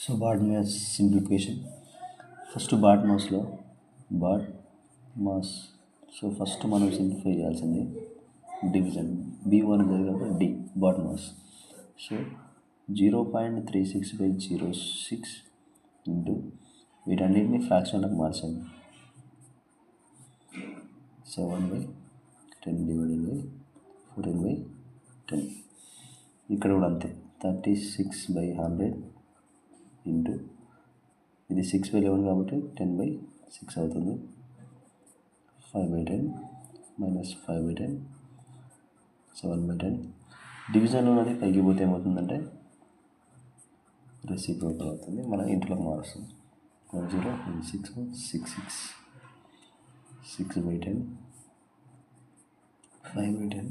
So BODMAS simplification. First బాడ్ మాస్లో BODMAS. So first మనం సింప్లిఫై చేయాల్సింది డివిజన్. B1 ఉంది కాబట్టి D BODMAS. So 0.36/06 into వీటన్నిటిని ఫ్రాక్షన్లకు మార్చండి. 7/10 / 14/10. ఇక్కడ కూడా అంతే. 36/100 ఇంటూ ఇది 6/11 కాబట్టి 10/6 అవుతుంది. 5/10 మైనస్ 5/10 7/10. డివిజన్ అనేది పైకి పోతే ఏమవుతుందంటే రెసిప్రోకల్ అవుతుంది. మనం ఇంట్లోకి మారుస్తుంది. 10 6 6 6/10 5/10